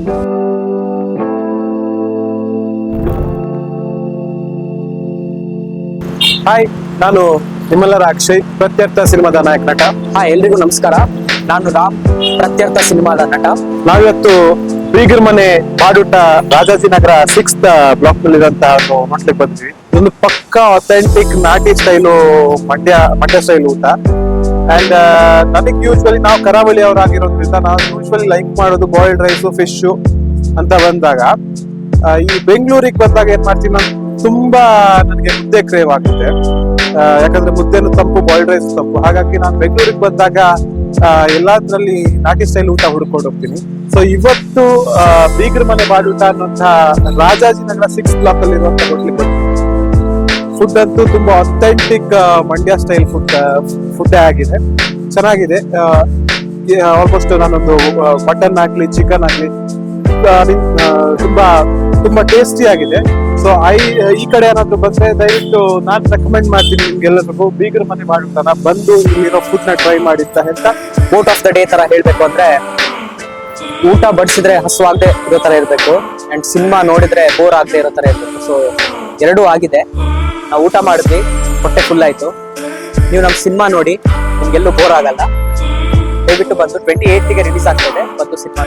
Hi, ನಾನು ನಿಮ್ಮೆಲ್ಲರ ಅಕ್ಷಯ್, ಪ್ರತ್ಯರ್ಥ ಸಿನಿಮಾದ ನಾಯಕ ನಟ. ಎಲ್ರಿಗೂ ನಮಸ್ಕಾರ. ನಾನು ರಾಮ್, ಪ್ರತ್ಯರ್ಥ ಸಿನಿಮಾದ ನಟ. ನಾವಿವತ್ತು ಬೀಗರ್ ಮನೆ ಬಾಡೂಟ ರಾಜಾಜಿನಗರ 6th ಬ್ಲಾಕ್ ನಲ್ಲಿ ಇರುವಂತಹ ನೋಡ್ಲಿಕ್ಕೆ ಬಂದ್ವಿ. ಒಂದು ಪಕ್ಕಾ ಅಥೆಂಟಿಕ್ ನಾಟಿ ಸ್ಟೈಲು ಮಂಡ್ಯ ಸ್ಟೈಲ್ ಊಟ. ಅಂಡ್ ನನಗೆ ಯೂಶ್ವಲಿ ನಾವು ಕರಾವಳಿ ಅವರಾಗಿರೋದ್ರಿಂದ ನಾವು ಯೂಶ್ವಲಿ ಲೈಕ್ ಮಾಡೋದು ಬಾಯ್ಲ್ಡ್ ರೈಸ್, ಫಿಶ್ ಅಂತ ಬಂದಾಗ, ಈ ಬೆಂಗಳೂರಿಗೆ ಬಂದಾಗ ಏನ್ ಮಾಡ್ತೀನಿ ನಾನು, ತುಂಬಾ ನನಗೆ ಮುದ್ದೆ ಕ್ರೇವ್ ಆಗುತ್ತೆ. ಯಾಕಂದ್ರೆ ಮುದ್ದೆನು ತಂಪು, ಬಾಯ್ಲ್ಡ್ ರೈಸ್ ತಂಪು. ಹಾಗಾಗಿ ನಾನು ಬೆಂಗಳೂರಿಗೆ ಬಂದಾಗ ಎಲ್ಲಾದ್ರಲ್ಲಿ ನಾಟಿ ಸ್ಟೈಲ್ ಊಟ ಹುಡ್ಕೊಂಡು ಹೋಗ್ತೀನಿ. ಸೊ ಇವತ್ತು ಬೀಗರ್ ಮನೆ ಬಾಡೂಟ ಅನ್ನುವಂತಹ ರಾಜಾಜಿನಗರ 6th ಬ್ಲಾಕ್ ಅಲ್ಲಿ ಇರುವಂತಹ ಹೋಟ್ಲಿಗೆ ಫುಡ್ ಅಂತೂ ತುಂಬಾ ಅಥೆಂಟಿಕ್ ಮಂಡ್ಯ ಸ್ಟೈಲ್ ಫುಡ್ ಆಗಿದೆ, ಚೆನ್ನಾಗಿದೆ. ಆಲ್ಮೋಸ್ಟ್ ನಾನೊಂದು ಮಟನ್ ಆಗ್ಲಿ, ಚಿಕನ್ ಆಗ್ಲಿ ತುಂಬಾ ಟೇಸ್ಟಿ ಆಗಿದೆ. ಸೊ ಈ ಕಡೆ ಏನಾದ್ರು ಬಂದ್ರೆ ದಯವಿಟ್ಟು ನಾನು ರೆಕಮೆಂಡ್ ಮಾಡ್ತೀನಿ ನಿಮ್ಗೆಲ್ಲರಿಗೂ ಬೀಗರ್ ಮನೆ ಬಾಡೂಟನ ಬಂದು ಇಲ್ಲಿರೋ ಫುಡ್ ನ ಟ್ರೈ ಮಾಡಿ ಅಂತ. ಕೋಟ್ ಆಫ್ ದ ಡೇ ತರ ಹೇಳ್ಬೇಕು ಅಂದ್ರೆ, ಊಟ ಬಡಿಸಿದ್ರೆ ಹಸುವಾಗದೆ ಇರೋ ತರ ಇರ್ಬೇಕು, ಅಂಡ್ ಸಿನಿಮಾ ನೋಡಿದ್ರೆ ಬೋರ್ ಆಗದೆ ಇರೋ ತರ ಇರ್ಬೇಕು. ಸೊ ಎರಡೂ ಆಗಿದೆ. ನಾವು ಊಟ ಮಾಡಿದ್ವಿ, ಹೊಟ್ಟೆ ಫುಲ್ ಆಯ್ತು. ನೀವು ನಮ್ಮ ಸಿನಿಮಾ ನೋಡಿ, ನಿಮ್ಗೆಲ್ಲೂ ಬೋರ್ ಆಗಲ್ಲ. ದಯವಿಟ್ಟು ಬಂದು 28ಗೆ ರಿಲೀಸ್ ಆಗ್ತದೆ, ಬಂದು ಸಿನಿಮಾ